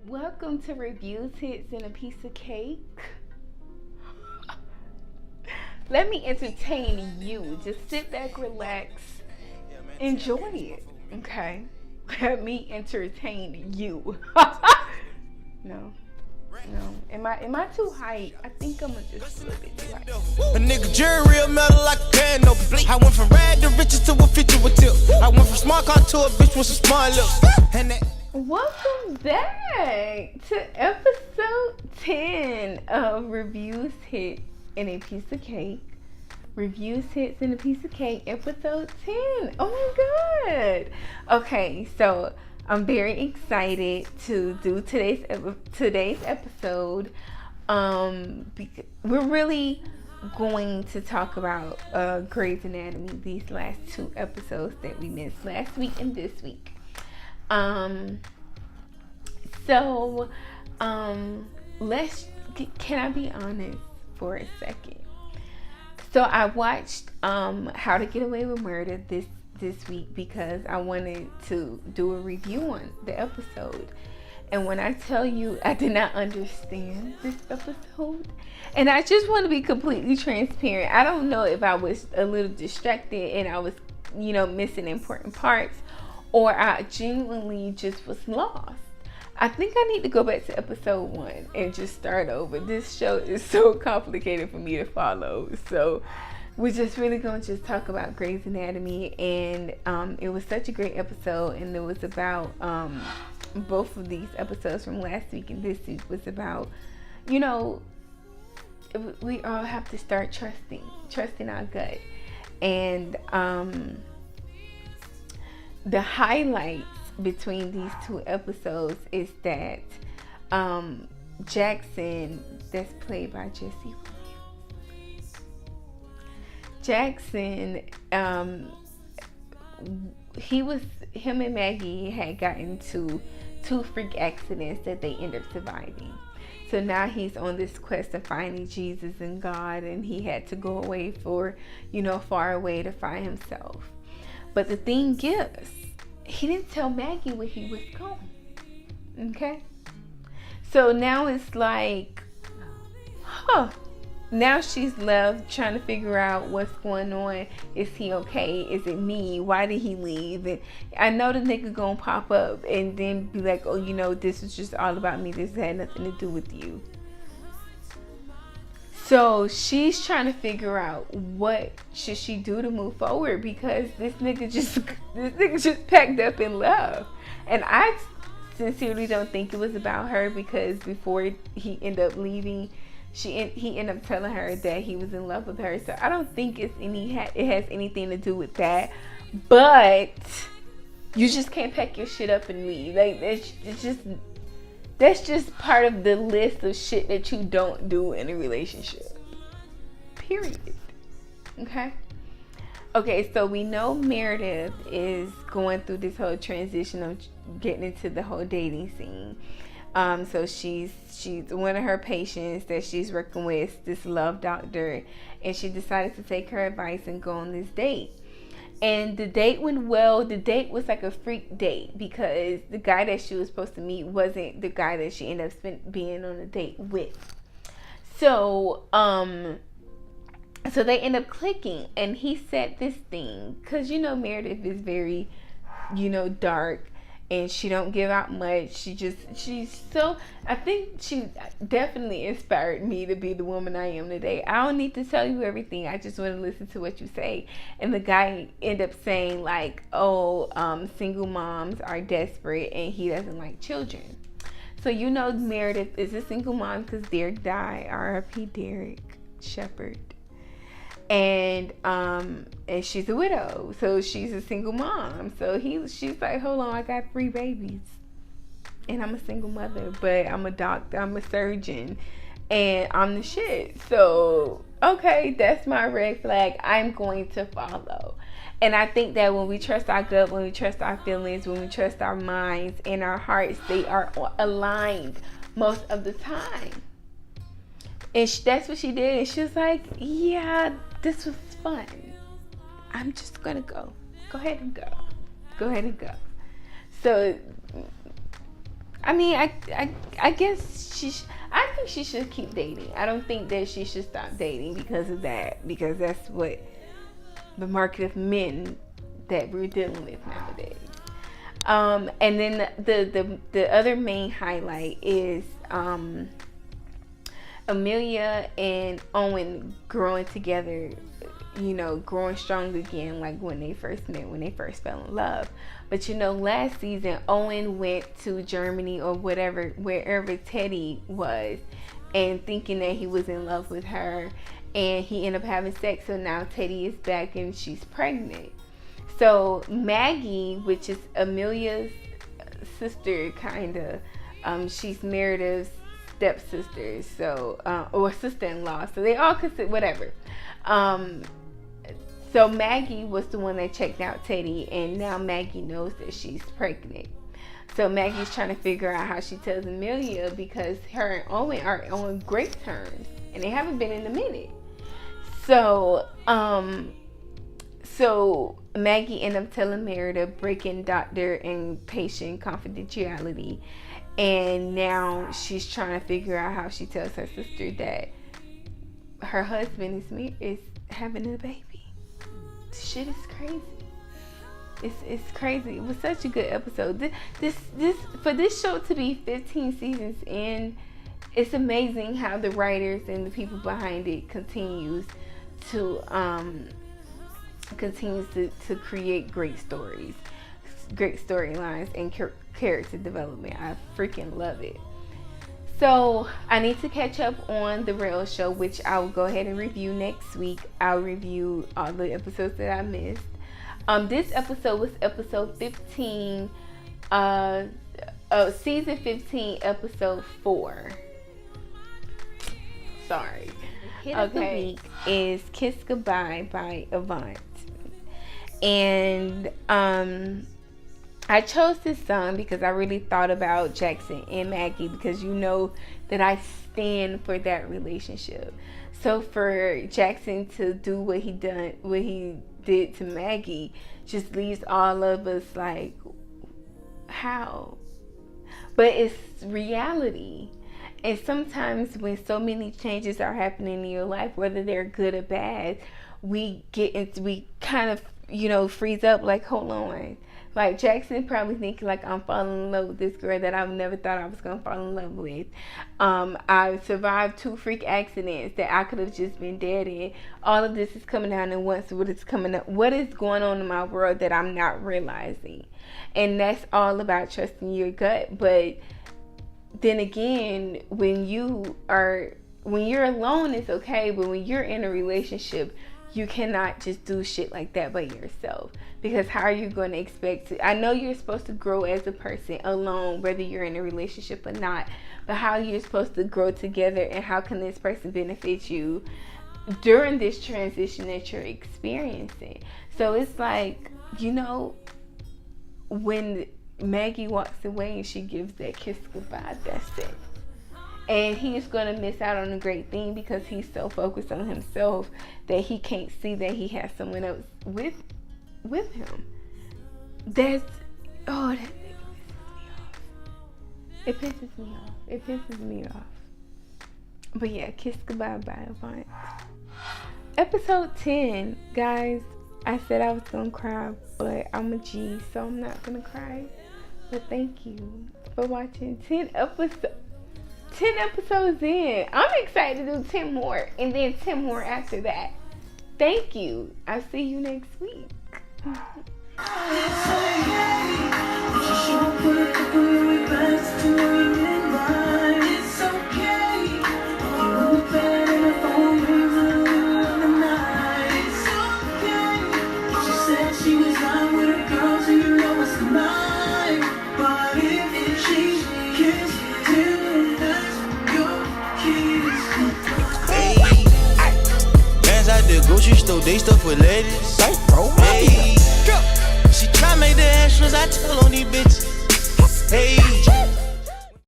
Welcome to Reviews, Hits, and a Piece of Cake. Let me entertain you. Just sit back, relax, enjoy it. Okay? Let me entertain you. No. No. Am I too high? I think I'm just a little bit too high. A nigga jury real metal like a can no bleak. I went from rag to riches to a feature with tip. I went from smart car to a bitch with some smart lips. And that. Welcome back to episode 10 of Reviews, Hits, and a Piece of Cake. Reviews, Hits, and a Piece of Cake, episode 10. Oh my god. Okay, so I'm very excited to do today's episode. We're really going to talk about Grey's Anatomy, these last two episodes that we missed last week and this week. Can I be honest for a second? So I watched How to Get Away with Murder this week because I wanted to do a review on the episode. And when I tell you I did not understand this episode, and I just want to be completely transparent, I don't know if I was a little distracted and I was, missing important parts, or I genuinely just was lost. I think I need to go back to episode 1 and just start over. This show is so complicated for me to follow. So we're just really going to just talk about Grey's Anatomy. And it was such a great episode. And it was about both of these episodes from last week and this week was about, we all have to start trusting our gut. And the highlights between these two episodes is that Jackson, that's played by Jesse Williams. Jackson, him and Maggie had gotten to 2 freak accidents that they ended up surviving. So now he's on this quest of finding Jesus and God, and he had to go away far away to find himself. But the thing is, he didn't tell Maggie where he was going. Okay? So now it's like, now she's left trying to figure out what's going on. Is he okay? Is it me? Why did he leave? And I know the nigga gonna pop up and then be like, oh, this is just all about me. This had nothing to do with you. So she's trying to figure out what should she do to move forward, because this nigga just packed up and left. And I sincerely don't think it was about her, because before he ended up leaving, he ended up telling her that he was in love with her. So I don't think it has anything to do with that. But you just can't pack your shit up and leave. Like that's just part of the list of shit that you don't do in a relationship. Period. Okay, so we know Meredith is going through this whole transition of getting into the whole dating scene. So she's one of her patients that she's working with, this love doctor, and she decided to take her advice and go on this date. And the date went well. The date was like a freak date because the guy that she was supposed to meet wasn't the guy that she ended up being on a date with. So, so they end up clicking, and he said this thing, because Meredith is very, dark, and she don't give out much. I think she definitely inspired me to be the woman I am today. I don't need to tell you everything. I just want to listen to what you say. And the guy ended up saying like, single moms are desperate and he doesn't like children. So Meredith is a single mom because Derek died. R.I.P. Derek Shepherd. And she's a widow, so she's a single mom. So she's like, hold on, I got 3 babies, and I'm a single mother, but I'm a doctor, I'm a surgeon, and I'm the shit. So okay, that's my red flag. I'm going to follow. And I think that when we trust our gut, when we trust our feelings, when we trust our minds and our hearts, they are aligned most of the time. And that's what she did. And she was like, yeah, this was fun. I'm just going to go. Go ahead and go. So I mean, I guess I think she should keep dating. I don't think that she should stop dating because of that, because that's what the market of men that we're dealing with nowadays. And then the other main highlight is Amelia and Owen growing together, growing strong again, like when they first met, when they first fell in love. But last season Owen went to Germany or wherever Teddy was, and thinking that he was in love with her, and he ended up having sex. So now Teddy is back and she's pregnant. So Maggie, which is Amelia's sister, kinda, she's Meredith's stepsister, so or sister-in-law. So they all consider whatever. So Maggie was the one that checked out Teddy, and now Maggie knows that she's pregnant. So Maggie's trying to figure out how she tells Amelia, because her and Owen are on great terms, and they haven't been in a minute. So Maggie ended up telling Meredith, breaking doctor and patient confidentiality, and now she's trying to figure out how she tells her sister that her husband is having a baby. Shit is crazy. It's crazy. It was such a good episode. This for this show to be 15 seasons in, it's amazing how the writers and the people behind it continues to create great stories, great storylines, and character development. I freaking love it. So I need to catch up on the Real Show, which I will go ahead and review next week. I'll review all the episodes that I missed. This episode was episode 15, season 15, episode 4. Sorry. The hit of the week is "Kiss Goodbye" by Avant, and I chose this song because I really thought about Jackson and Maggie, because that I stand for that relationship. So for Jackson to do what he did to Maggie just leaves all of us like, how? But it's reality. And sometimes when so many changes are happening in your life, whether they're good or bad, we kind of freeze up, like, hold on. Like, Jackson probably thinking like, I'm falling in love with this girl that I've never thought I was going to fall in love with. I survived 2 freak accidents that I could have just been dead in. All of this is coming down at once. What is coming up? What is going on in my world that I'm not realizing? And that's all about trusting your gut. But then again, when you're alone, it's okay. But when you're in a relationship, you cannot just do shit like that by yourself, because how are you going to expect to? I know you're supposed to grow as a person alone, whether you're in a relationship or not, but how are you supposed to grow together, and how can this person benefit you during this transition that you're experiencing? So it's like, when Maggie walks away and she gives that kiss goodbye, that's it. And he's going to miss out on a great thing because he's so focused on himself that he can't see that he has someone else with him. That pisses me off. It pisses me off. But yeah, Kiss Goodbye by Avant. Episode 10, guys. I said I was going to cry, but I'm a G, so I'm not going to cry. But thank you for watching 10 episodes in. I'm excited to do 10 more, and then 10 more after that. Thank you. I'll see you next week. Grocery store, they stuff with ladies. Hey, she try make the extras, I tell on these bitches. Hey.